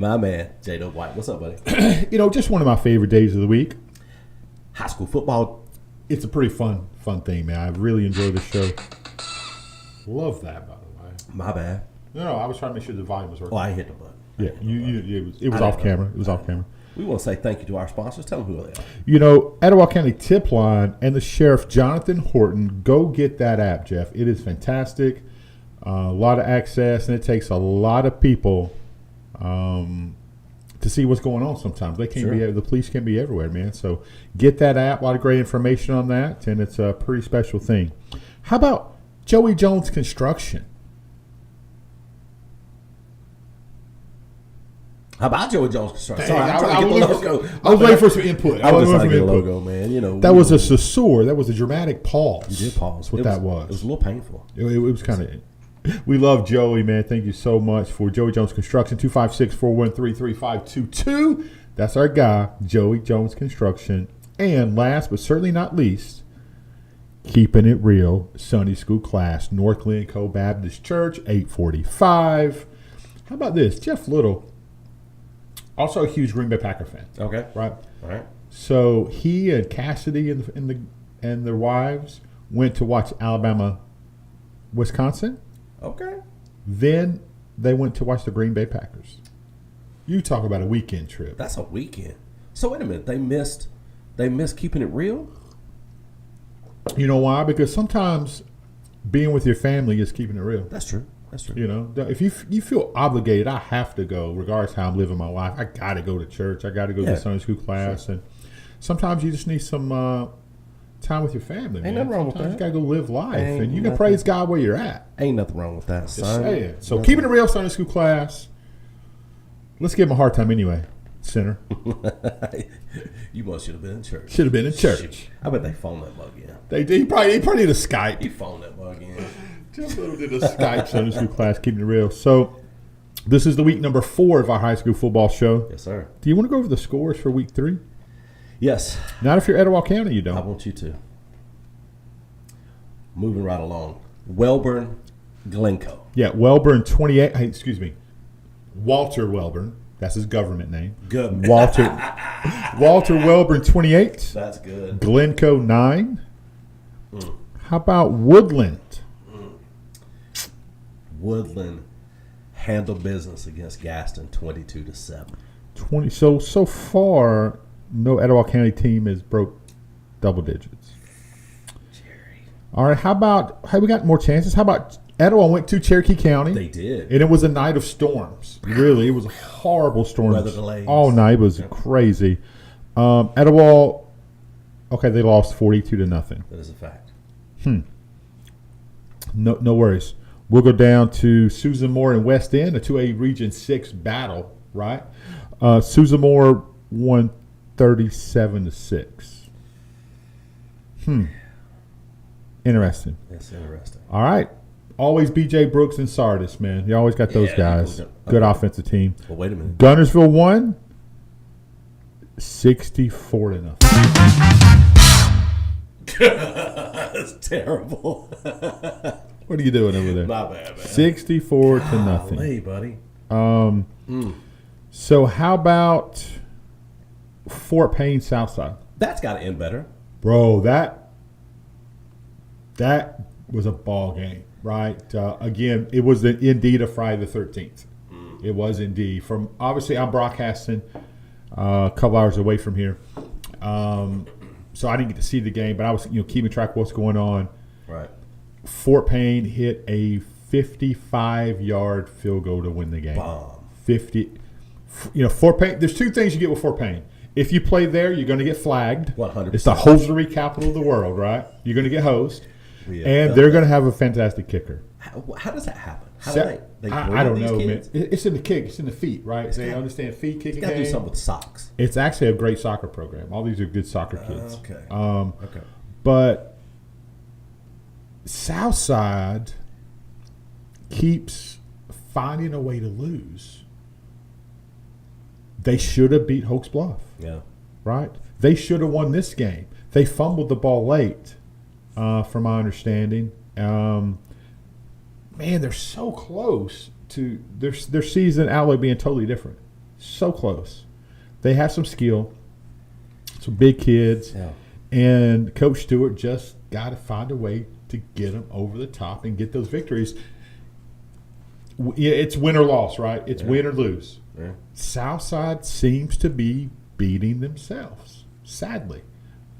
My man, J-Dub White. What's up, buddy? Just one of my favorite days of the week. High school football. It's a pretty fun thing, man. I really enjoy the show. Love that, by the way. My bad. No, I was trying to make sure the volume was working. Oh, I hit the button. Yeah, it was off camera. It was off camera. We want to say thank you to our sponsors. Tell them who they are. Etowah County Tip Line and the Sheriff Jonathan Horton. Go get that app, Jeff. It is fantastic. A lot of access, and it takes a lot of people to see what's going on. Sometimes they can't be. The police can be everywhere, man. So get that app. A lot of great information on that, and it's a pretty special thing. How about Joey Jones Construction? How about Joey Jones Construction? Sorry, I'm trying to get the logo. I was waiting for some input. I was trying to get a logo, man. That was a susurr. That was a dramatic pause. You did pause. That's what that was. It was a little painful. It was kind of. We love Joey, man. Thank you so much for Joey Jones Construction. 256-413-3522. That's our guy, Joey Jones Construction. And last but certainly not least, Keeping It Real Sunday School class, North Glencoe Baptist Church, 845. How about this? Jeff Little, also a huge Green Bay Packer fan. Okay. Right? All right. So he and Cassidy and their wives went to watch Alabama, Wisconsin. Okay. Then they went to watch the Green Bay Packers. You talk about a weekend trip. That's a weekend. So wait a minute. They missed Keeping It Real? You know why? Because sometimes being with your family is keeping it real. That's true. That's true. If you feel obligated, I have to go, regardless of how I'm living my life. I got to go to church. I got to go to Sunday school class. Sure. And sometimes you just need some time with your family. Ain't nothing wrong with that. You got to go live life. And you can praise God where you're at. Ain't nothing wrong with that, son. Just saying. So Keeping It Real Sunday school class. Let's give him a hard time anyway, sinner. You must should have been in church. Should have been in church. I bet they phoned that bug in. They did. He probably did a Skype. He phoned that bug in. Just a little bit of Skype Sunday school class, Keeping It Real. So this is the week number 4 of our high school football show. Yes, sir. Do you want to go over the scores for week 3? Yes. Not if you're Etowah County, you don't. I want you to. Moving right along. Welborn, Glencoe. Yeah, Welborn 28. Excuse me. Walter Welborn. That's his government name. Good. Walter Welborn 28. That's good. Glencoe 9. How about Woodland? Woodland handled business against Gaston 22-7. 20. So far, no Etowah County team has broke double digits. Jerry. All right. Have we got more chances? How about Etowah went to Cherokee County? They did. And it was a night of storms. Really, it was a horrible storm. Weather delays. All night. It was crazy. Etowah, okay, they lost 42-0. That is a fact. No worries. We'll go down to Susan Moore and West End, a 2A Region 6 battle, right? Susan Moore won 37-6. Interesting. That's interesting. All right. Always B.J. Brooks and Sardis, man. You always got those guys. Good offensive team. Well, wait a minute. Gunnersville won 64-0. That's terrible. What are you doing over there? My bad, man. 64-0. Hey, buddy. So how about Fort Payne Southside? That's got to end better. Bro, that was a ball game, right? Again, it was indeed a Friday the 13th. It was indeed. Obviously, I'm broadcasting a couple hours away from here, so I didn't get to see the game, but I was keeping track of what's going on. Right. Fort Payne hit a 55-yard field goal to win the game. Bomb. 50. Fort Payne. There's two things you get with Fort Payne. If you play there, you're going to get flagged. 100%. It's the hosiery capital of the world, right? You're going to get hosed. Yeah, and they're going to have a fantastic kicker. How does that happen? How do they I don't know, man. It's in the kick. It's in the feet, right? They understand feet kicking. Got to do something with socks. It's actually a great soccer program. All these are good soccer kids. Okay. Okay. But Southside keeps finding a way to lose. They should have beat Hoax Bluff. Yeah. Right? They should have won this game. They fumbled the ball late, from my understanding. Man, they're so close to their season outlook being totally different. So close. They have some skill, some big kids, Yeah. and Coach Stewart just got to find a way to get them over the top and get those victories. It's win or loss, right? It's win or lose. Yeah. Southside seems to be beating themselves, sadly.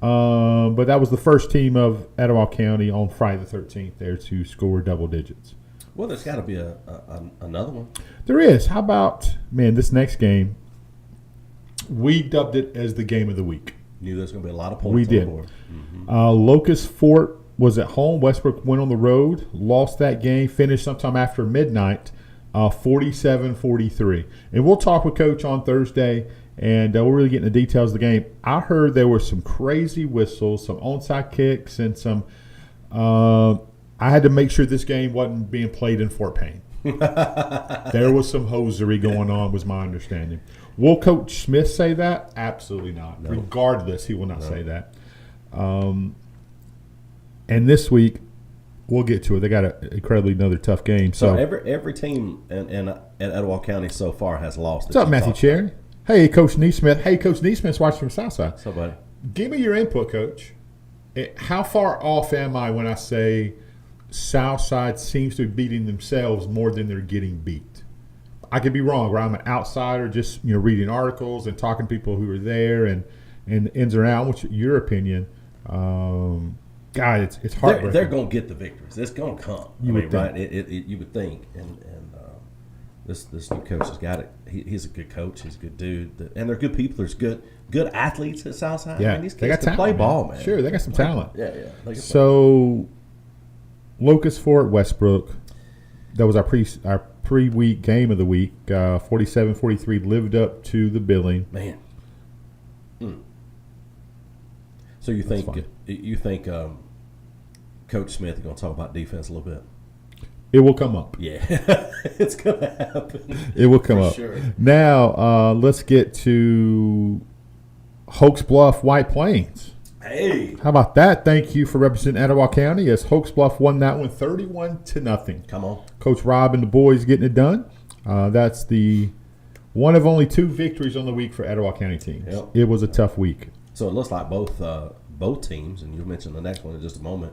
But that was the first team of Etowah County on Friday the 13th there to score double digits. Well, there's got to be another one. There is. How about, man, this next game, we dubbed it as the game of the week. Knew there's going to be a lot of points We on did. the board. Mm-hmm. Locust Fort was at home. Westbrook went on the road, lost that game, finished sometime after midnight, 47-43. And we'll talk with Coach on Thursday, and we'll really get into the details of the game. I heard there were some crazy whistles, some onside kicks, and some I had to make sure this game wasn't being played in Fort Payne. There was some hosiery going on, was my understanding. Will Coach Smith say that? Absolutely not. No. Regardless, he will not say that. And this week, we'll get to it. They got an incredibly another tough game. So So, every team in Etowah County so far has lost. what's up, Matthew Cherry? Hey, Coach Neesmith. Hey, Coach Neesmith's watching from Southside. So, buddy. Give me your input, Coach. How far off am I when I say Southside seems to be beating themselves more than they're getting beat? I could be wrong, right? I'm an outsider, just reading articles and talking to people who are there and the ins and outs. What's your opinion? God, it's heartbreaking. They're going to get the victories. It's going to come. You would right? think. You would think. And this new coach has got it. He's a good coach. He's a good dude. And they're good people. There's good athletes at Southside. Yeah, I mean, these they kids got can talent, play ball, man. Sure, they got some talent. Yeah. They can So, Locust Fort Westbrook. That was our pre-week game of the week. 47-43 lived up to the billing. play. Man. So you think Coach Smith is going to talk about defense a little bit? It will come up. Yeah, it's going to happen. It will come For up. sure. Now, let's get to Hoax Bluff White Plains. Hey, How about that? Thank you for representing Etowah County as Hoax Bluff won that one 31-0. come on. Coach Rob and the boys getting it done. That's the one of only 2 victories on the week for Etowah County teams. Yep. It was a tough week. So it looks like both teams, and you'll mention the next one in just a moment,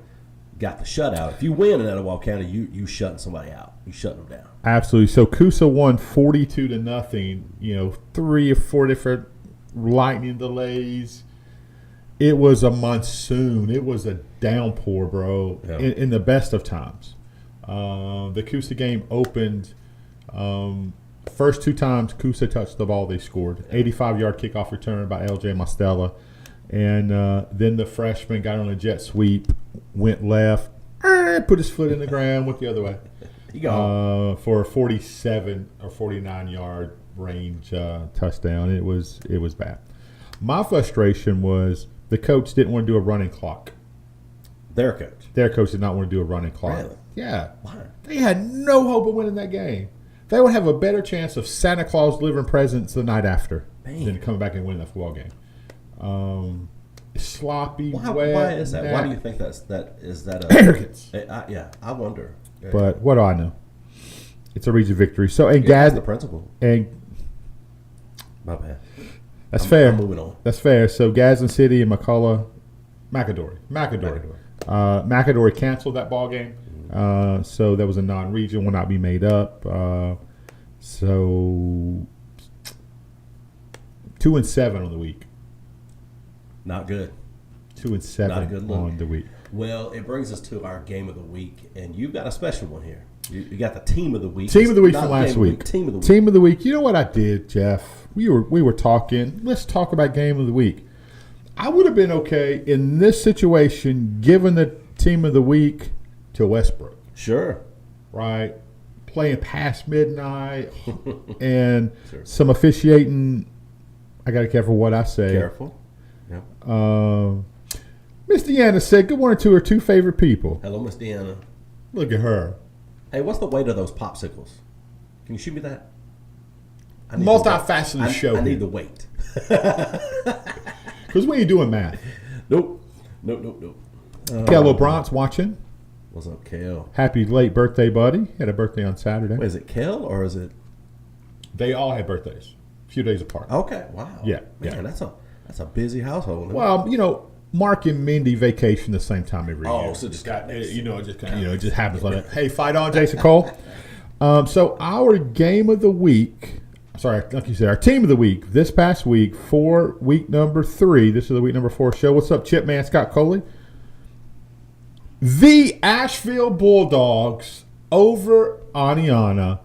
got the shutout. If you win in Etowah County, you shutting somebody out. You shutting them down. Absolutely. So Coosa won 42-0. 3 or 4 different lightning delays. It was a monsoon. It was a downpour, bro, Yeah. in the best of times. The Coosa game opened. First 2 times Coosa touched the ball, they scored. 85-yard kickoff return by L.J. Mostella. And then the freshman got on a jet sweep, went left, put his foot in the ground, went the other way. You go. For a 47 or 49-yard range touchdown. It was bad. My frustration was the coach didn't want to do a running clock. Their coach. Their coach did not want to do a running clock. Really? Yeah. Why? They had no hope of winning that game. They would have a better chance of Santa Claus delivering presents the night after than coming back and winning that football game. Sloppy, wet. Why is that? Why do you think is that a Arrogance. I wonder. But what do I know? It's a region victory. So, and That's Gaz, the principal. and My bad. that's fair. I'm moving on. That's fair. So Gadsden City and McCullough, McAdory canceled that ball game. So that was a non-region, will not be made up. So 2-7 on the week. Not good. 2-7 Not a good look. on the week. Well, it brings us to our game of the week, and you've got a special one here. You got the team of the week. Team of the week Not from game last of the week. Team of the week. Team of the week. You know what I did, Jeff? We were talking. Let's talk about game of the week. I would have been okay in this situation, given the team of the week to Westbrook, Sure. right? Playing past midnight and Sure. some officiating. I got to be careful what I say. Careful. Yeah. Miss Deanna said, "Good morning to her 2 favorite people." Hello, Miss Deanna. Look at her. Hey, what's the weight of those popsicles? Can you shoot me that? I need Multifaceted the, show I need here. the weight. Because we ain't doing math. Nope. Kello Bronx watching. What's up, Kel? Happy late birthday, buddy. Had a birthday on Saturday. Wait, is it Kel or is it? They all had birthdays. a few days apart. Okay, wow. Yeah, man, yeah. that's a busy household. Well, Mark and Mindy vacation the same time every year. Oh, so just got it just happens like that. Hey, fight on, Jason Cole. So our game of the week, like you said, our team of the week this past week for week number 3. This is the week number 4 show. What's up, Chip Man, Scott Coley? The Asheville Bulldogs over Aniana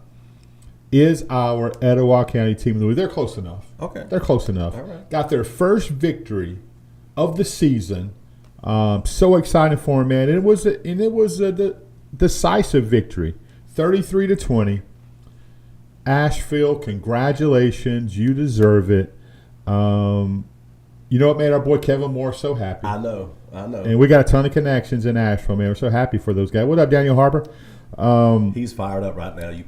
is our Etowah County team of the week. They're close enough. Okay. They're close enough. All right. Got their first victory of the season. So excited for them, man. It was a decisive victory, 33-20. Asheville, congratulations. You deserve it. You know what made our boy Kevin Moore so happy? I know. And we got a ton of connections in Asheville, man. We're so happy for those guys. What up, Daniel Harper? He's fired up right now. You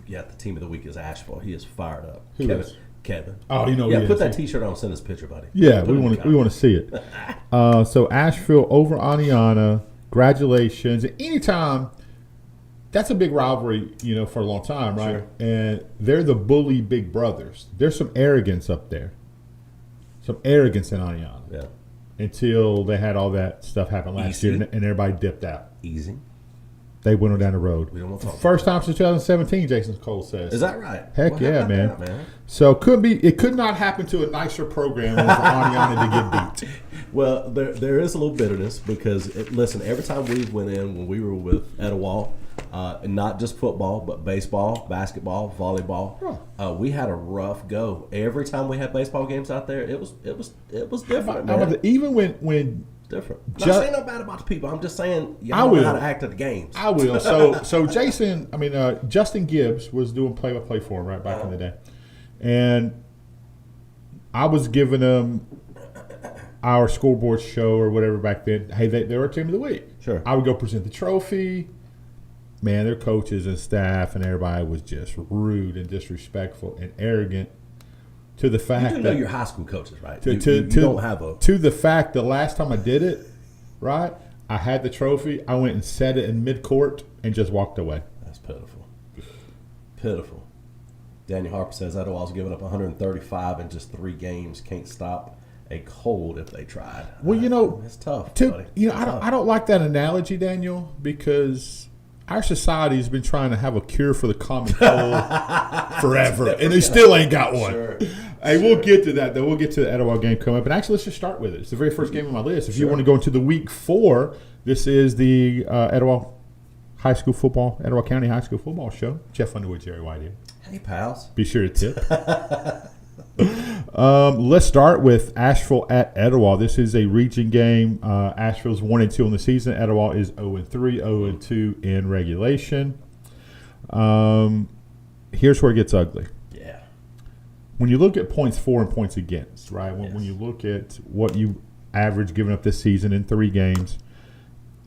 got the team of the week is Asheville. He is fired up. Who is? Kevin. Oh, Yeah, put that T-shirt on. Send us a picture, buddy. Yeah, we want to see it. So Asheville over Aniana. Congratulations. And anytime, that's a big rivalry, for a long time, right? Sure. And they're the bully big brothers. There's some arrogance up there. Some arrogance in Aniana. Yeah. Until they had all that stuff happen last year and everybody dipped out. Easy. They went on down the road. We don't want to talk First time since 2017, Jason Cole says. Is that right? Heck Well, yeah, how man. about that, man. So it could not happen to a nicer program than for Aniana to get beat. Well, there is a little bitterness because, listen, every time we went in when we were with Etowah, and not just football, but baseball, basketball, volleyball, we had a rough go. Every time we had baseball games out there, it was different, man. Even when different. Not saying no bad about the people. I'm just saying you don't know how to act at the games. I will. So Jason, Justin Gibbs was doing play-by-play for him back in the day, and I was giving him our scoreboard show or whatever back then. Hey, they were team of the week. Sure. I would go present the trophy. Man, their coaches and staff and everybody was just rude and disrespectful and arrogant. To the fact you do that know your high school coaches, right? You don't have a. To the fact the last time I did it, right, I had the trophy. I went and set it in mid-court and just walked away. That's pitiful. Pitiful. Daniel Harper says Etowah's given up 135 in just 3 games. Can't stop a cold if they tried. Well, it's tough. Buddy. I don't like that analogy, Daniel, because our society has been trying to have a cure for the common cold forever, and they still ain't got one. Sure. Hey, we'll get to that, though. We'll get to the Etowah game coming up. But actually, let's just start with it. It's the very first game on my list. If you want to go into the week 4, this is the Etowah County High School Football Show. Jeff Underwood, Jerry White here. Hey, pals. Be sure to tip. Let's start with Asheville at Etowah. This is a region game. Asheville's 1-2 on the season. Etowah is 0-3, 0-2 in regulation. Here's where it gets ugly. Yeah. When you look at points for and points against, right? When you look at what you average giving up this season in 3 games,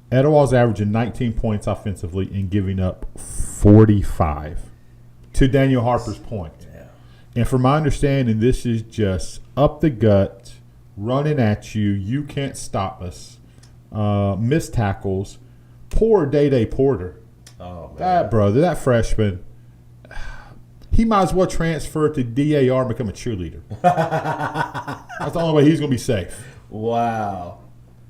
Etowah's averaging 19 points offensively and giving up 45. To Daniel Harper's point. Yeah. And from my understanding, this is just up the gut, running at you. You can't stop us. Missed tackles. Poor Day Porter. Oh, man. That freshman, he might as well transfer to DAR and become a cheerleader. That's the only way he's going to be safe. Wow.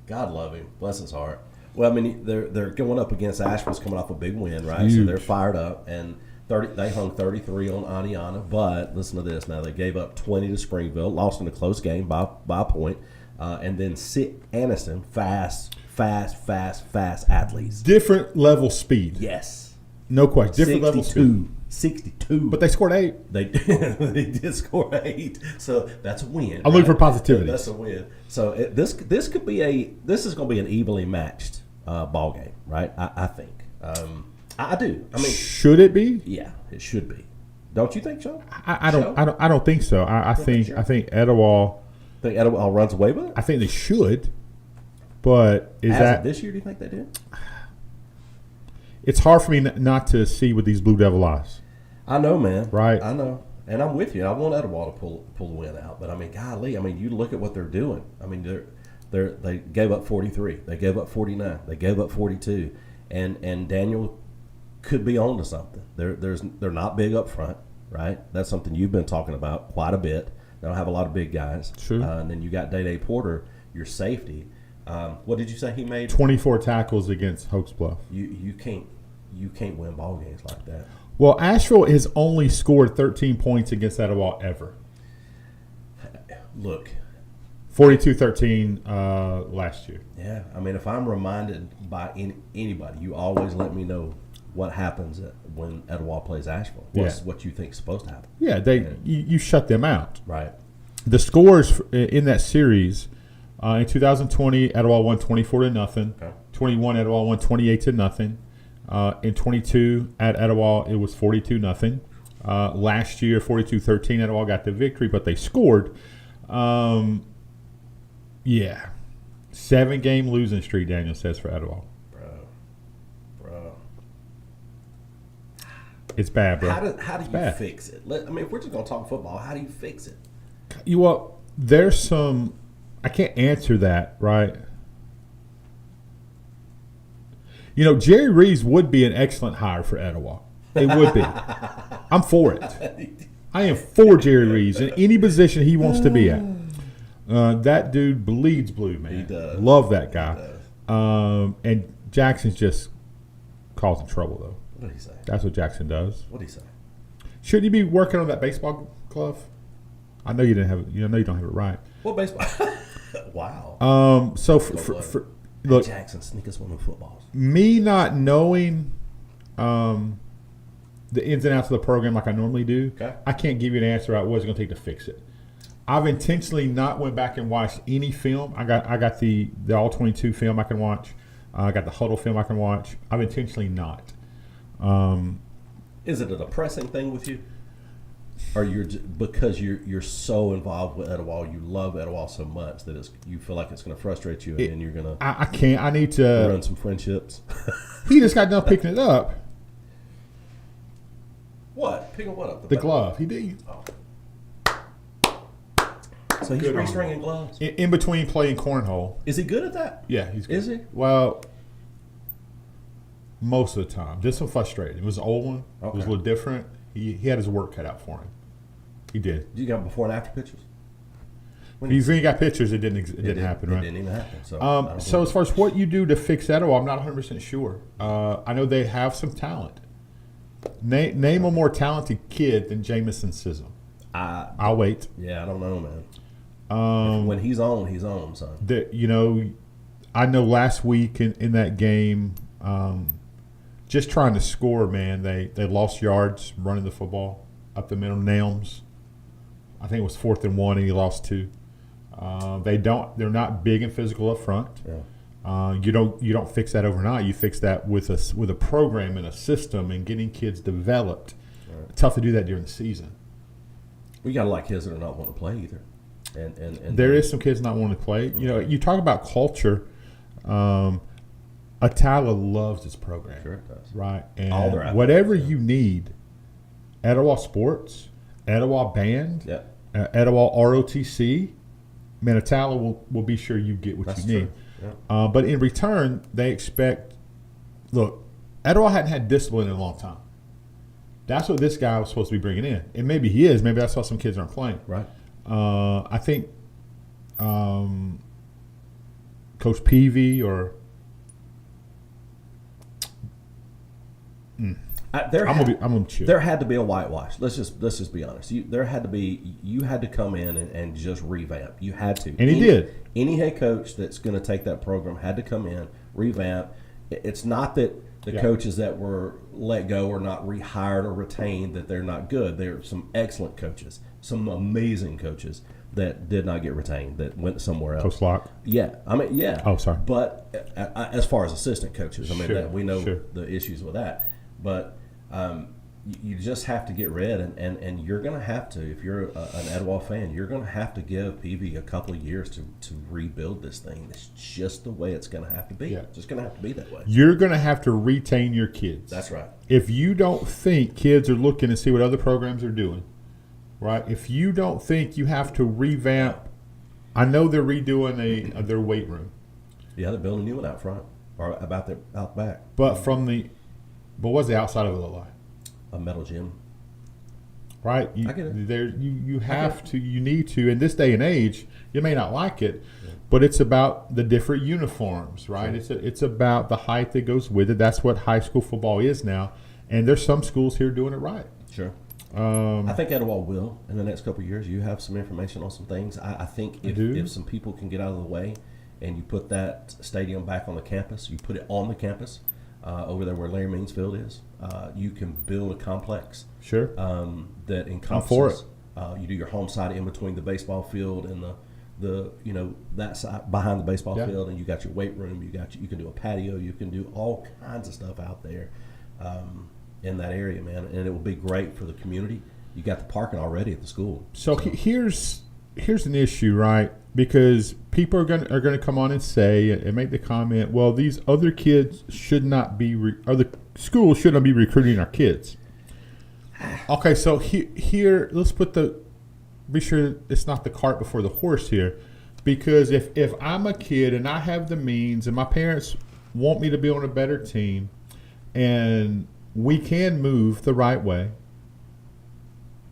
God love him. Bless his heart. Well, they're going up against Asheville's coming off a big win, right? Huge. So they're fired up. And they hung 33 on Aniana. But listen to this now. They gave up 20 to Springville, lost in a close game by a point. And then Anniston, fast athletes. Different level speed. Yes. No question. Different level speed. 62. But they scored 8. They did score 8, so that's a win. I'm looking for positivity. That's a win. So this is going to be an evenly matched ball game, right? I think. I do. Should it be? Yeah, it should be. Don't you think so? I don't think so. I think Etowah. Think Etowah runs away with it? I think they should, but this year? Do you think they did? It's hard for me not to see with these Blue Devil eyes. I know, man. Right. I know. And I'm with you. I want Etowah to pull the win out. But, golly, you look at what they're doing. They gave up 43. They gave up 49. They gave up 42. And Daniel could be on to something. They're not big up front. right? That's something you've been talking about quite a bit. They don't have a lot of big guys. True. And then you got Day Porter, your safety. What did you say he made? 24 tackles against Hoax Bluff. You can't win ball games like that. Well, Asheville has only scored 13 points against Etowah ever. Look, 42-13 last year. yeah. I mean, if I'm reminded by anybody, you always let me know what happens when Etowah plays Asheville. What you think is supposed to happen. Yeah, you shut them out. Right. The scores in that series in 2020, Etowah won 24-0. Okay. 21, Etowah won 28-0. In 22 at Etowah, it was 42-0. Last year, 42-13, Etowah got the victory, but they scored. 7-game losing streak, Daniel says, for Etowah. Bro. It's bad, bro. How do you bad. fix it? I mean, if we're just going to talk football, how do you fix it? There's some – I can't answer that, right? Jerry Reeves would be an excellent hire for Etowah. It would be. I'm for it. I am for Jerry Reeves in any position he wants to be at. That dude bleeds blue, man. He does. Love that guy. He does. And Jackson's just causing trouble, though. What did he say? That's what Jackson does. What did he say? Shouldn't you be working on that baseball glove? I know you didn't have it. You don't have it right. What baseball? Wow. So look, Jackson, sneak us one of the footballs. me not knowing the ins and outs of the program like I normally do, Okay. I can't give you an answer about what it's going to take to fix it. I've intentionally not went back and watched any film. I got the all 22 film I can watch. I got the huddle film I can watch. I've intentionally not. Is it a depressing thing with you? Or because you're so involved with Etowah, you love Etowah so much that you feel like it's going to frustrate you, and then you're going to I can't. I need to run some friendships. He just got done picking it up. What? Picking what up? The glove. He did. Oh. So he's Good on restringing gloves. In between playing cornhole. Is he good at that? Yeah, he's good. Is he? Well, most of the time. Just some frustrating. It was an old one. It was a Okay. little different. He had his work cut out for him. He did. You got before and after pictures? When he got pictures, it didn't happen, right? It didn't even happen. So, So as far as what you do to fix Etowah, I'm not 100% sure. I know they have some talent. Name a more talented kid than Jamison Sissom. I'll wait. Yeah, I don't know, man. When he's on, son. I know last week in that game, just trying to score, man, they lost yards running the football up the middle. Nelms, I think it was 4th and 1, and he lost 2. They're not big and physical up front. Yeah. You don't fix that overnight. You fix that with a program and a system and getting kids developed. Right. Tough to do that during the season. We got a lot of kids that are not wanting to play either. And There is some kids not wanting to play. You talk about culture. Atala loves this program. Sure it does. Right. And All their athletes, whatever yeah. you need, Etowah Sports, Etowah Band, Yeah. Etowah ROTC, man, Atala will be sure you get what That's you need. true. Yeah. But in return, they expect – look, Etowah hadn't had discipline in a long time. That's what this guy was supposed to be bringing in. And maybe he is. Maybe that's why some kids aren't playing. Right. I think Coach Peavy or I'm gonna chill. There had to be a whitewash. Let's just be honest. You had to come in and just revamp. You had to. And he did. Any head coach that's going to take that program had to come in, revamp. It's not that the coaches that were let go or not rehired or retained that they're not good. There are some excellent coaches, some amazing coaches that did not get retained, that went somewhere else. Coach Locke. Yeah, I mean, yeah. Oh, sorry. But as far as assistant coaches, I mean, Sure, we know sure. the issues with that. But you just have to get rid, and you're going to have to, if you're an Etowah fan, you're going to have to give Peavy a couple of years to rebuild this thing. It's just the way it's going to have to be. Yeah. It's just going to have to be that way. You're going to have to retain your kids. That's right. If you don't think kids are looking to see what other programs are doing, right? If you don't think you have to revamp, I know they're redoing their weight room, Yeah, they're building a new one out front or out back. but what's the outside of it look like? A metal gym. right? I get it. You have to, you need to. In this day and age, you may not like it, but it's about the different uniforms, right? Sure. It's about the height that goes with it. That's what high school football is now, and there's some schools here doing it right. Sure. I think Etowah will in the next couple of years. You have some information on some things. I think if some people can get out of the way, and you put that stadium back on the campus, you put it on the campus over there where Larry Means Field is. You can build a complex. Sure. That encompasses. I'm for it. You do your home side in between the baseball field and the that side behind the baseball field, and you got your weight room. You can do a patio. You can do all kinds of stuff out there in that area, man. And it will be great for the community. You got the parking already at the school. So here's an issue, right? Because people are going to come on and say and make the comment, well, these other kids should not be, or the schools shouldn't be recruiting our kids. Okay, so here, let's be sure it's not the cart before the horse here. Because if I'm a kid and I have the means and my parents want me to be on a better team and we can move the right way,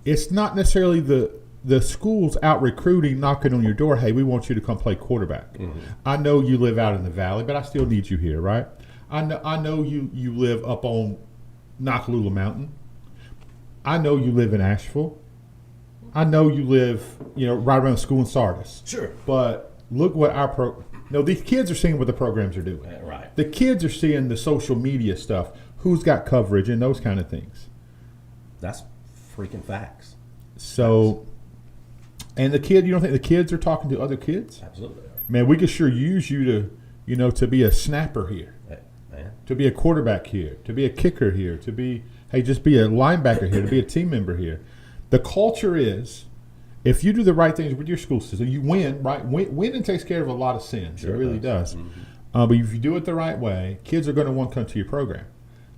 it's not necessarily the school's out recruiting, knocking on your door, hey, we want you to come play quarterback. Mm-hmm. I know you live out in the valley, but I still need you here, right? I know you live up on Nakalula Mountain. I know you live in Asheville. I know you live, right around the school in Sardis. Sure. But look what these kids are seeing what the programs are doing. Right. The kids are seeing the social media stuff, who's got coverage and those kind of things. That's freaking facts. So, and you don't think the kids are talking to other kids? Absolutely. Man, we could sure use you to be a snapper here, to be a quarterback here, to be a kicker here, just be a linebacker here, to be a team member here. The culture is, if you do the right things with your school system, you win, right? Winning takes care of a lot of sins. Sure, it really does. Mm-hmm. But if you do it the right way, kids are going to want to come to your program.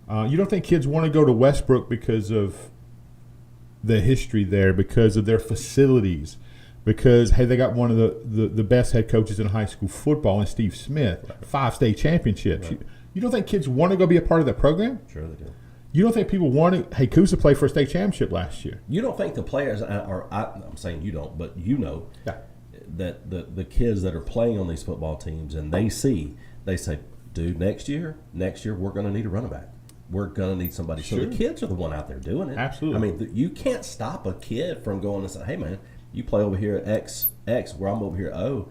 You don't think kids want to go to Westbrook because of the history there, because of their facilities, because, hey, they got one of the best head coaches in high school football in Steve Smith, right. 5 state championships. Right. You don't think kids want to go be a part of that program? Sure they do. You don't think people want to, hey, Coosa played for a state championship last year. You don't think the players, I'm saying you don't, but that the kids that are playing on these football teams, and they say, dude, next year we're going to need a running back. We're going to need somebody. Sure. So the kids are the one out there doing it. Absolutely. I mean, you can't stop a kid from going and saying, hey, man, you play over here at X, where I'm over here at O,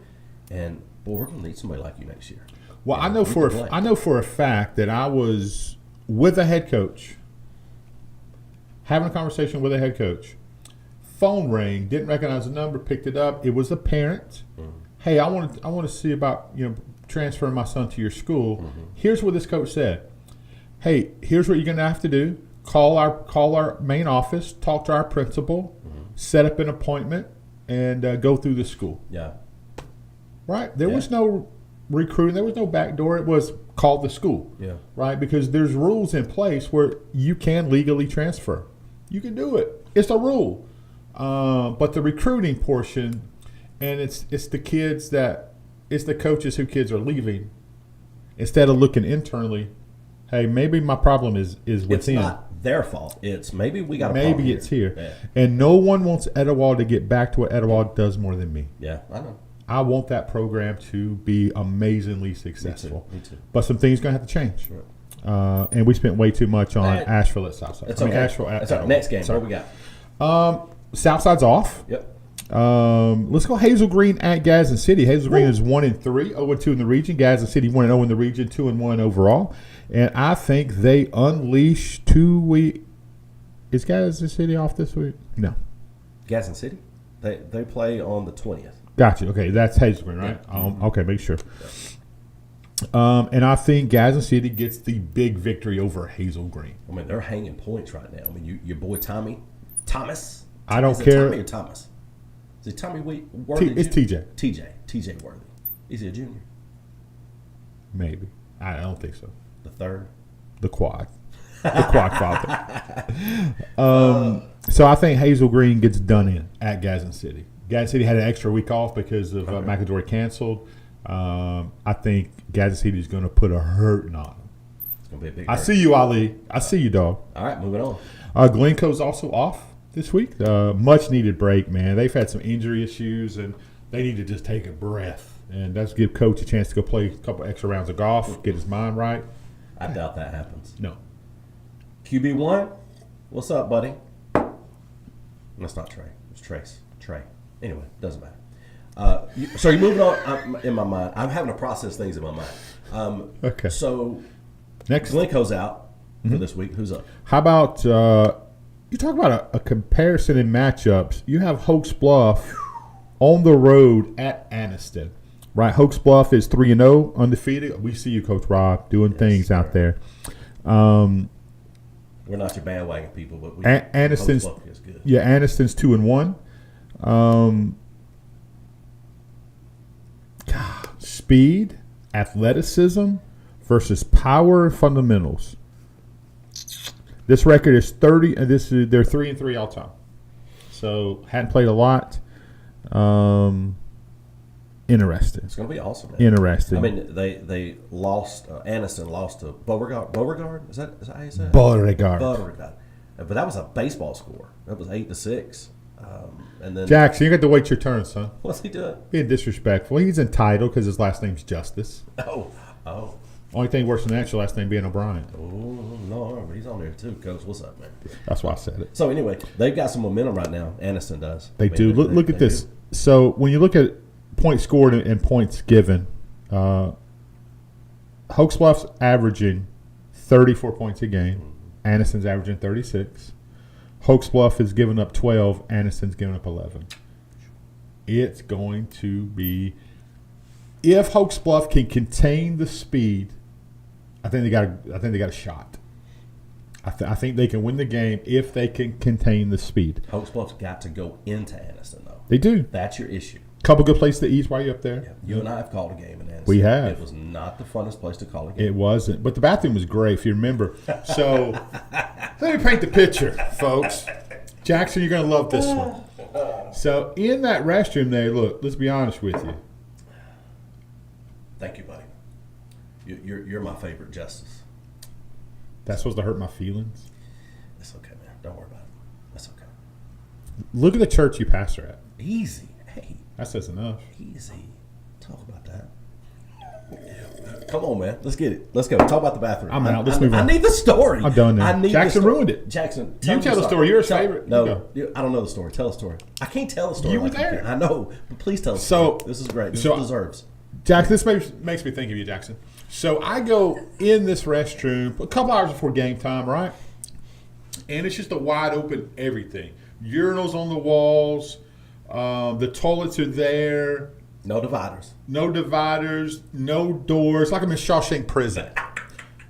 and, boy, we're going to need somebody like you next year. Well, I know for a fact that I was with a head coach, having a conversation with a head coach. Phone rang, didn't recognize the number, picked it up. It was a parent. Mm-hmm. Hey, I want to see about transferring my son to your school. Mm-hmm. Here's what this coach said. Hey, here's what you're going to have to do. Call our main office, talk to our principal, mm-hmm. set up an appointment, and go through the school. Yeah. Right? There was no recruiting. There was no backdoor. It was call the school. Yeah. Right? Because there's rules in place where you can legally transfer. You can do it. It's a rule. But the recruiting portion, and it's the kids it's the coaches who kids are leaving, instead of looking internally. Hey, maybe my problem is within. It's not their fault. It's maybe we got a problem. Maybe it's here. Yeah. And no one wants Etowah to get back to what Etowah does more than me. Yeah, I know. I want that program to be amazingly successful. Me too. But some things are going to have to change. Sure. And we spent way too much on Asheville at Southside. It's okay. Asheville at Etowah. Next game, what do we got? Southside's off. Yep. Let's go Hazel Green at Gadsden City. Hazel Green is 1-3, 0-2 in the region. Gadsden City 1-0 in the region, 2-1 overall. And I think they unleash 2 weeks. Is Gadsden City off this week? No. Gadsden City? They play on the 20th. Gotcha. Okay, that's Hazel Green, right? Yeah. Okay, make sure. Yeah. And I think Gadsden City gets the big victory over Hazel Green. I mean, they're hanging points right now. I mean, your boy Thomas. I don't care. Tommy or Thomas? Is it Tommy Worthy? It's TJ. TJ Worthy. Is he a junior? Maybe. I don't think so. The third? The quad. The quad father. So I think Hazel Green gets done in at Gadsden City. Gadsden City had an extra week off because of McAdory canceled. I think Gadsden City is going to put a hurting on them. It's going to be a big I see you, Ali. I see you, dog. All right, moving on. Glencoe's also off. this week. Much needed break, man. They've had some injury issues, and they need to just take a breath. And that's give Coach a chance to go play a couple extra rounds of golf, get his mind right. I doubt that happens. No. QB1, what's up, buddy? That's not Trey. It's Trace. Trey. Anyway, doesn't matter. So you're moving on in my mind. I'm having to process things in my mind. Okay. So Next. Glencoe's out for this week. Who's up? How about you talk about a comparison in matchups? You have Hoax Bluff on the road at Anniston, right? Hoax Bluff is 3-0, undefeated. We see you, Coach Rob, doing things out there. We're not your bandwagon people, but Anniston's Hoax Bluff is good. Yeah, Anniston's 2-1. Speed, athleticism versus power and fundamentals. This record is 30, and they're 3-3 all time. So hadn't played a lot. Interesting. It's going to be awesome, man. Interesting. I mean, they lost. Anniston lost to Beauregard. Is that how you say it? Beauregard. But that was a baseball score. That was 8-6. And then Jackson, you got to wait your turn, son. what's he doing? Being disrespectful. He's entitled because his last name's Justice. Oh. Only thing worse than that, your last name being O'Brien. Oh, no, he's on there too, Coach. What's up, man? That's why I said it. So anyway, they've got some momentum right now. Anniston does. They do. Look at they this. do. So when you look at points scored and points given, Hoax Bluff's averaging 34 points a game. Anniston's averaging 36. Hoax Bluff is giving up 12. Anniston's giving up 11. It's going to be, if Hoax Bluff can contain the speed, I think they got a shot. I think they can win the game if they can contain the speed. Hoax Bluff's got to go into Anniston though. They do. That's your issue. Couple good places to eat while you're up there. Yeah. You and I have called a game in Anniston. We have. It was not the funnest place to call a game. It wasn't, but the bathroom was great if you remember. So let me paint the picture, folks. Jackson, you're gonna love this one. So in that restroom there, look, let's be honest with you. Thank you, buddy. You're my favorite Justice. That's supposed to hurt my feelings. It's okay, man. Don't worry about it. That's okay. Look at the church you pastor at. Easy. Hey, That says enough. easy. Talk about that. Come on, man. Let's get it. Let's go. Talk about the bathroom. I'm out. Let's move I on. need the story. I'm done now. I need Jackson the story. ruined it. Jackson, You tell the story. You're his Tell- favorite. No, You I don't know the story. Tell the story. I can't tell the story. You were like there. can. I know, but please tell the So- story. This is great. This so- deserves. Jackson, this makes me think of you, Jackson. So I go in this restroom a couple hours before game time, right? And it's just a wide open everything. Urinals on the walls. The toilets are there. No dividers. No dividers. No doors. Like I'm in Shawshank Prison,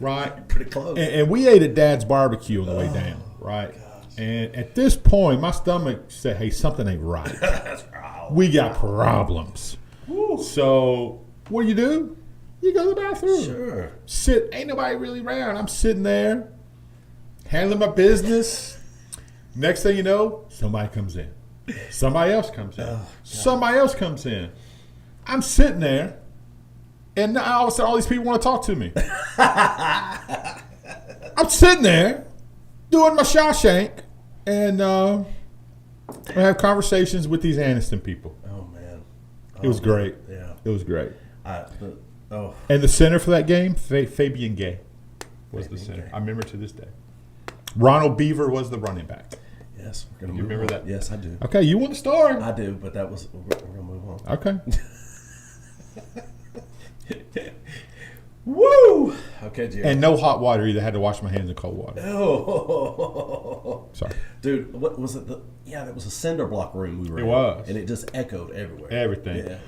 right? Pretty close. And we ate at Dad's barbecue on the way down, right? And at this point, my stomach said, "Hey, something ain't right. We got problems." So what do? You go to the bathroom. Sure. Sit. Ain't nobody really around. I'm sitting there, handling my business. Next thing you know, somebody comes in. Somebody else comes in. Somebody else comes in. I'm sitting there, and now all of a sudden, all these people want to talk to me. I'm sitting there doing my Shawshank, and I have conversations with these Anniston people. Oh man. It was great. Yeah. It was great. Oh. And the center for that game, Fabian Gay was the Fabian center. Gay. I remember to this day. Ronald Beaver was the running back. Yes. We're gonna You move remember on. that? Yes, I do. Okay, you want the story. I do, but that was we're gonna move on. Okay. Woo! Okay, Jerry. And no hot water either. I had to wash my hands in cold water. Oh, Sorry. dude, what was it? That was a cinder block room we were It in. was. And it just echoed everywhere. Everything. Yeah.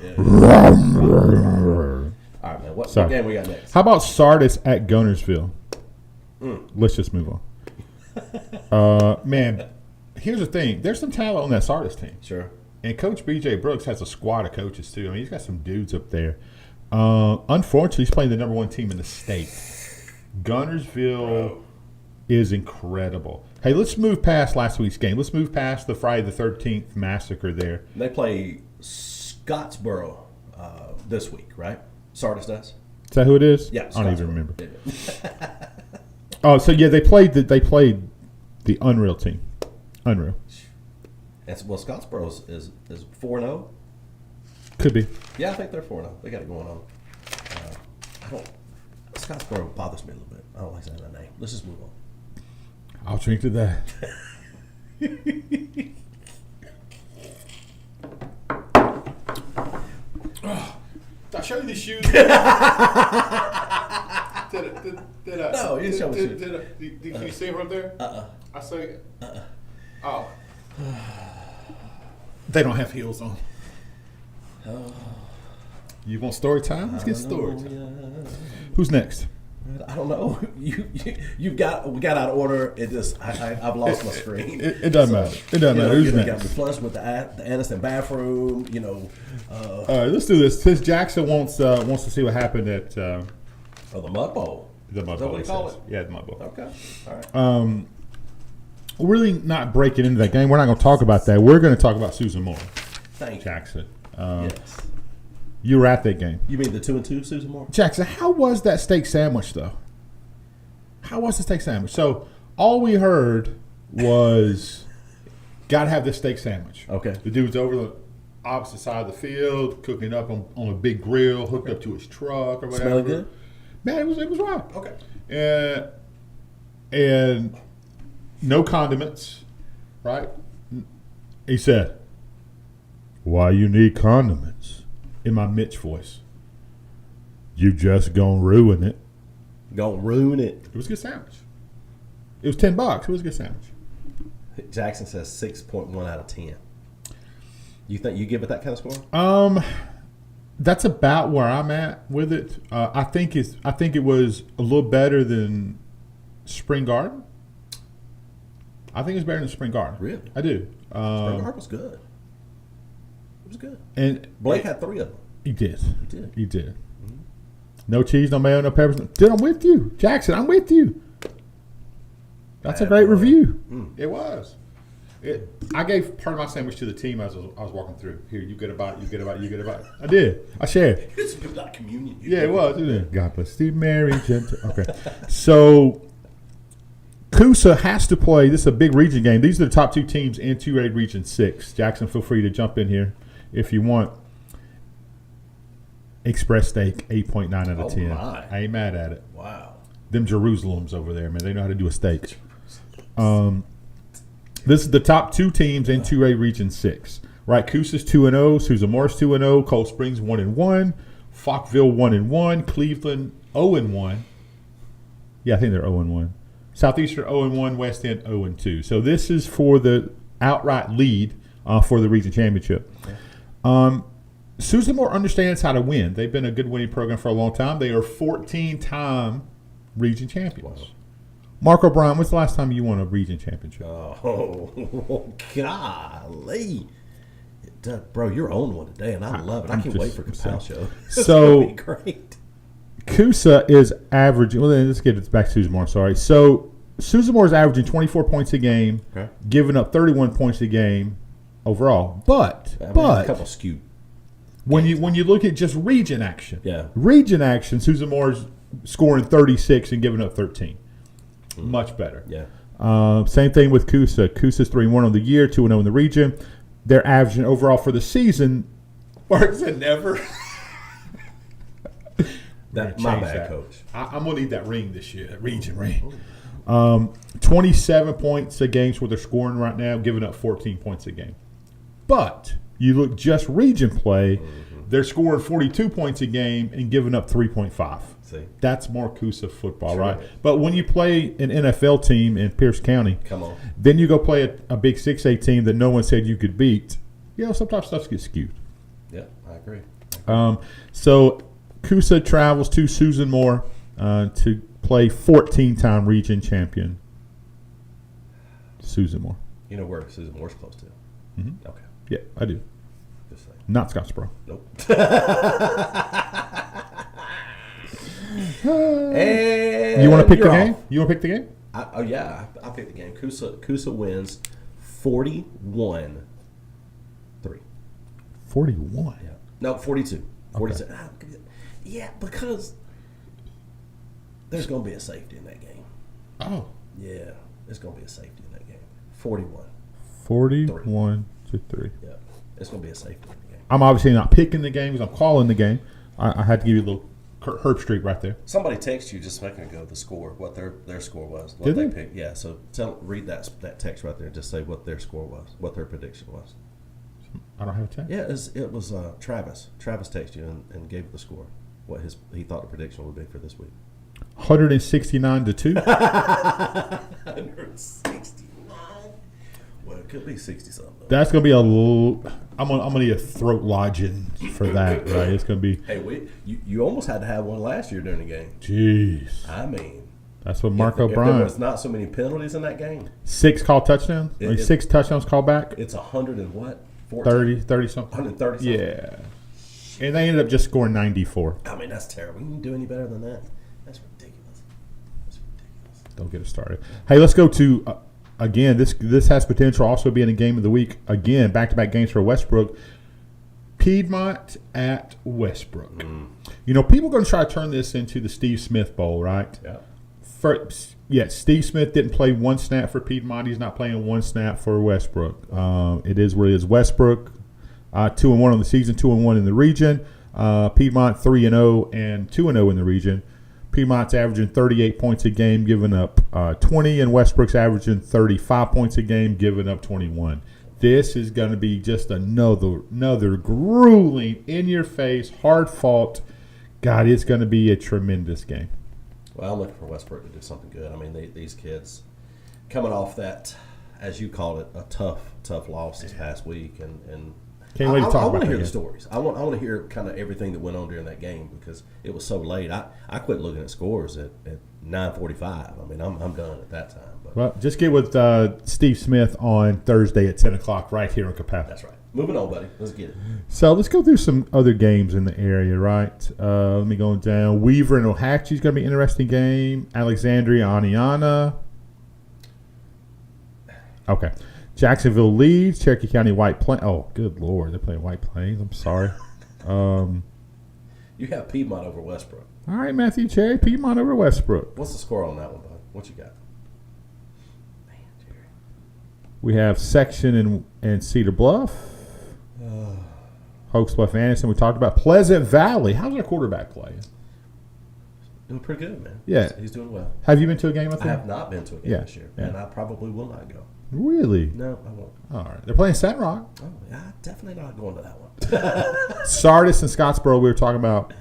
All right, man. What Sorry. game we got next? How about Sardis at Gunnersville? Let's just move on. Man, here's the thing. There's some talent on that Sardis team. Sure. And Coach B.J. Brooks has a squad of coaches, too. I mean, he's got some dudes up there. Unfortunately, he's playing the number one team in the state. Gunnersville is incredible. Hey, let's move past last week's game. Let's move past the Friday the 13th massacre there. They play Scottsboro this week, right? Sardis does. Is that who it is? Yeah, I don't even Scottsboro. remember. Yeah. Oh, so yeah, they played the Unreal team. Unreal. And well, Scottsboro is 4-0. Could be. Yeah, I think they're 4-0. They got it going on. I don't. Scottsboro bothers me a little bit. I don't like saying that name. Let's just move on. I'll drink to that. Did I show you these shoes? Did I? No, you didn't show me shoes. Did you see them up there? I say. Oh. They don't have heels on. You want story time? Let's get story time. Who's next? I don't know. We got out of order. It just I've lost my screen. It doesn't matter. It doesn't matter. Who's Got next? me flushed with the Aniston bathroom. All right, let's do this. Since Jackson wants to see what happened at the Mud Bowl. the Mud Is that Bowl. what you call he it? says. Yeah, the Mud Bowl. Okay. All right. We're really not breaking into that game. We're not going to talk about that. We're going to talk about Susan Moore, Thank you. Jackson. Yes. You were at that game. You mean the 2-2 Susan Moore? Jackson, how was that steak sandwich, though? How was the steak sandwich? So all we heard was, got to have this steak sandwich. Okay. The dude's over the opposite side of the field, cooking up on a big grill, hooked up to his truck or whatever. Smelling good? Man, it was right. Okay. And no condiments, right? He said, "Why you need condiments?" In my Mitch voice. You just gonna ruin it. Gonna ruin it. It was a good sandwich. It was $10. It was a good sandwich. Jackson says 6.1 out of 10. You think you give it that kind of score? That's about where I'm at with it. I think it was a little better than Spring Garden. I think it's better than Spring Garden. Really? I do. Spring Garden was good. It was good. And Blake had 3 of them. he did. He did. Mm-hmm. No cheese, no mayo, no peppers. Dude, I'm with you, Jackson. I'm with you. That's a great review. It was. I gave part of my sandwich to the team as I was walking through. Here, you get a bite. You get a bite. You get a bite. I did. I shared. It's a lot of communion. Yeah, it was. Isn't it? God bless thee, Mary, gentle. Okay, so Coosa has to play. This is a big region game. These are the top 2 teams in 2A Region 6. Jackson, feel free to jump in here if you want. Express Steak, 8.9 out of 10. My. I ain't mad at it. Wow. Them Jerusalems over there, man. They know how to do a steak. This is the top 2 teams in 2A Region 6. Right, Coosa's 2-0, Susan Moore's 2-0, Cold Springs 1-1, Falkville 1-1, Cleveland 0-1. Yeah, I think they're 0-1. Southeastern 0-1, West End 0-2. So this is for the outright lead for the region championship. Susan Moore understands how to win. They've been a good winning program for a long time. They are 14-time region champions. Wow. Mark O'Brien, when's the last time you won a region championship? Oh, golly. Bro, you're on one today, and I love it. I can't wait for Compal Show. So, be great. Coosa is averaging. Well, let's get it back to Susan Moore. Sorry. So, Susan Moore is averaging 24 points a game, giving up 31 points a game overall. But a couple skewed. When you look at just region action, Susan Moore's scoring 36 and giving up 13. Much better. Yeah. Same thing with Coosa. Coosa's 3-1 on the year, 2-0 in the region. They're averaging overall for the season. Mark said never. That's my bad, Coach. I'm gonna need that ring this year. That region ring. 27 points a game is what they're scoring right now, giving up 14 points a game. But you look just region play, they're scoring 42 points a game and giving up 3.5. See, that's more Coosa football, right? But when you play an NFL team in Pierce County, then you go play a big 6A team that no one said you could beat. Sometimes stuff gets skewed. Yeah, I agree. So Coosa travels to Susan Moore to play 14-time region champion Susan Moore. You know where Susan Moore's close to? Mm-hmm. Okay. Yeah, I do. Just saying. Not Scottsboro. Nope. You want to pick the game? You want to pick the game? I picked the game. Coosa wins 41-3. 41? Yeah. No, 42. 42. Okay. Yeah, because there's going to be a safety in that game. Oh. Yeah, there's going to be a safety in that game. 41. 41. 2-3. Yeah, it's going to be a safe game. I'm obviously not picking the games. I'm calling the game. I had to give you a little Herb Street right there. Somebody texted you just a second ago the score, what their score was, what Did they they? picked. Yeah, so read that text right there and just say what their score was, what their prediction was. I don't have a check. Yeah, it was Travis. Travis texted you and gave the score, what he thought the prediction would be for this week. 169-2. 169. Well, it could be 60 something. That's gonna be a little. I'm gonna need a throat lodging for that, right? It's gonna be. Hey, you almost had to have one last year during the game. Jeez, I mean, that's what Mark if there O'Brien. was not so many penalties in that game, 6 called touchdowns. It- 6 touchdowns called back. it's 100 and what? 14? 30 something. 130 something? Yeah, and they ended up just scoring 94. I mean, that's terrible. You can do any better than that. That's ridiculous. That's ridiculous. Don't get us started. Hey, let's go to again. This has potential also being a game of the week. Again, back-to-back games for Westbrook. Piedmont at Westbrook. You know, people are going to try to turn this into the Steve Smith Bowl, right? Yeah. First, Steve Smith didn't play one snap for Piedmont. He's not playing one snap for Westbrook. It is what it is. Westbrook, 2-1 on the season, 2-1 in the region. Piedmont 3-0 and 2-0 in the region. Piedmont's averaging 38 points a game, giving up 20, and Westbrook's averaging 35 points a game, giving up 21. This is going to be just another grueling, in-your-face, hard-fought. God, it's going to be a tremendous game. Well, I'm looking for Westbrook to do something good. I mean, these kids coming off that, as you called it, a tough loss this past week, and Can't wait to talk I about want to that hear the game. stories. I want to hear kind of everything that went on during that game because it was so late. I quit looking at scores at 9:45. I mean, I'm done at that time. But Well, just get with Steve Smith on Thursday at 10 o'clock right here in Capacity. that's right. Moving on, buddy. Let's get it. So let's go through some other games in the area, right? Let me go down. Weaver and Ohatchee is going to be an interesting game. Alexandria, Aniana. Okay. Jacksonville leads. Cherokee County, White Plains. Oh, good Lord. They're playing White Plains. I'm sorry. You have Piedmont over Westbrook. All right, Matthew Cherry. Piedmont over Westbrook. What's the score on that one, bud? What you got? Man, Jerry. We have Section and Cedar Bluff. Hoax Bluff, Anderson. We talked about Pleasant Valley. How's our quarterback play? Doing pretty good, man. Yeah. He's doing well. Have you been to a game with I him? have not been to a game Yeah, this year, yeah. and I probably will not go. Really? No, I won't. All right. They're playing Sandrock. Oh, yeah, definitely not going to that one. Sardis and Scottsboro, we were talking about.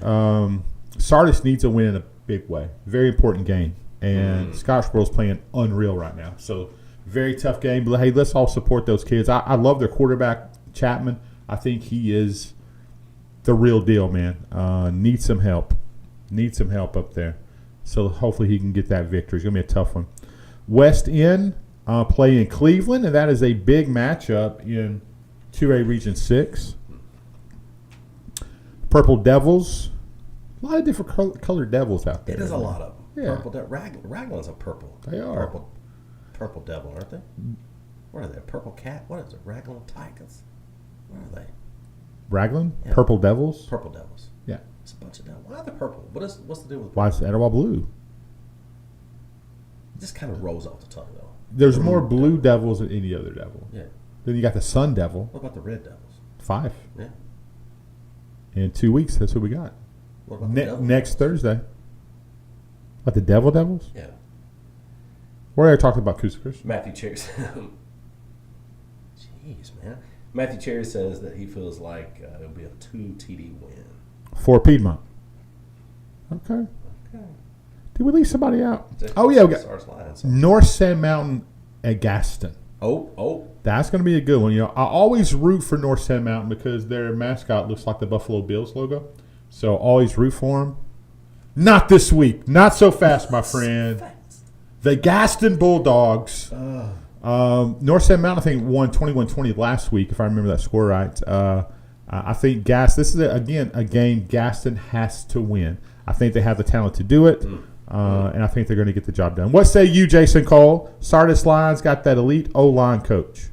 Sardis needs a win in a big way. Very important game. And Scottsboro's playing unreal right now. So, very tough game. But, hey, let's all support those kids. I love their quarterback, Chapman. I think he is the real deal, man. Needs some help. Needs some help up there. So, hopefully he can get that victory. It's going to be a tough one. West End play in Cleveland, and that is a big matchup in 2A Region 6. Purple Devils. A lot of different colored devils out there. It is a lot of them. Yeah. Purple Raglan's a purple. They are. Purple devil, aren't they? What are they? A purple cat? What is it? Raglan Tigers? What are they? Raglan? Yeah. Purple Devils? Purple devils. Yeah. It's a bunch of devils. Why are they purple? What's the deal with? Why is Etowah blue? It just kind of rolls off the tongue, though. There's more blue devils than any other devil. Yeah. Then you got the Sun Devil. What about the red devils? 5. Yeah. In 2 weeks, that's what we got. What about the devil Next devils? Thursday. What, the Devil Devils? Yeah. We're already talking about Coosa Christian. Matthew Cherry. Jeez, man. Matthew Cherry says that he feels like it'll be a 2 TD win. For Piedmont. Okay. Okay. Did we leave somebody out? Oh, yeah. We got Stars lying, so. North Sand Mountain at Gaston. Oh. That's going to be a good one. You know, I always root for North Sand Mountain because their mascot looks like the Buffalo Bills logo. So always root for them. Not this week. Not so fast, my friend. The Gaston Bulldogs. North Sand Mountain, I think, won 21-20 last week, if I remember that score right. I think this is, again, a game Gaston has to win. I think they have the talent to do it, and I think they're going to get the job done. What say you, Jason Cole? Sardis Lions got that elite O-line coach.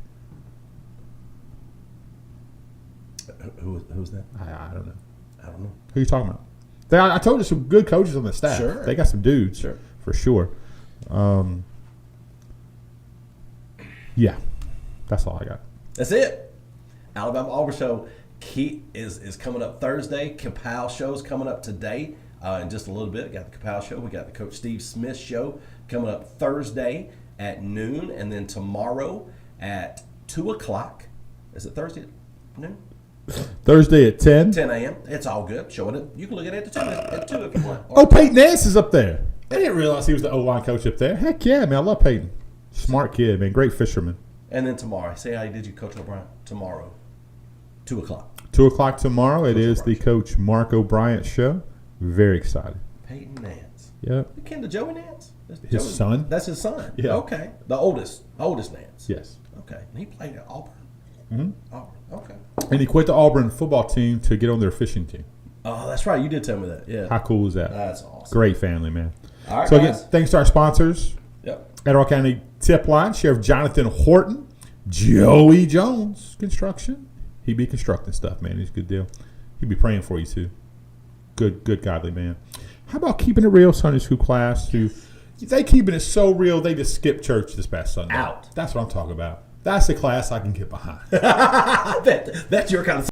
Who's that? I don't know. I don't know. Who are you talking about? I told you some good coaches on the staff. Sure. They got some dudes, Sure. for sure. Yeah, that's all I got. That's it. Alabama Auburn show is coming up Thursday. Kapow show's coming up today. In just a little bit, got the Kapow show. We got the Coach Steve Smith show coming up Thursday at noon, and then tomorrow at 2 o'clock. Is it Thursday at noon? Thursday at 10. 10 a.m. It's all good. Showing it. You can look at it at 2 if you want. Oh, Peyton Nance is up there. I didn't realize he was the O-line coach up there. Heck yeah, man. I love Peyton. Smart kid, man. Great fisherman. And then tomorrow, say how did you, Coach O'Brien? Tomorrow, 2 o'clock. 2 o'clock tomorrow. It is the O'Brien Coach Mark O'Brien show. Very excited. Peyton Nance. Yep. You kin to Joey Nance? His son? That's his son. Yeah. Okay. The oldest Nance. Yes. Okay. And he played at Auburn. Mm-hmm. Auburn. Okay. And he quit the Auburn football team to get on their fishing team. Oh, that's right. You did tell me that. Yeah. How cool is that? That's awesome. Great family, man. All right, So again, guys. thanks to our sponsors. Yep. Etowah County Tip Line, Sheriff Jonathan Horton, Joey Jones Construction. He be constructing stuff, man. He's a good deal. He'd be praying for you too. Good godly man. How about keeping it real Sunday school class? They keeping it so real they just skipped church this past Sunday. Out. That's what I'm talking about. That's the class I can get behind. That's your kind of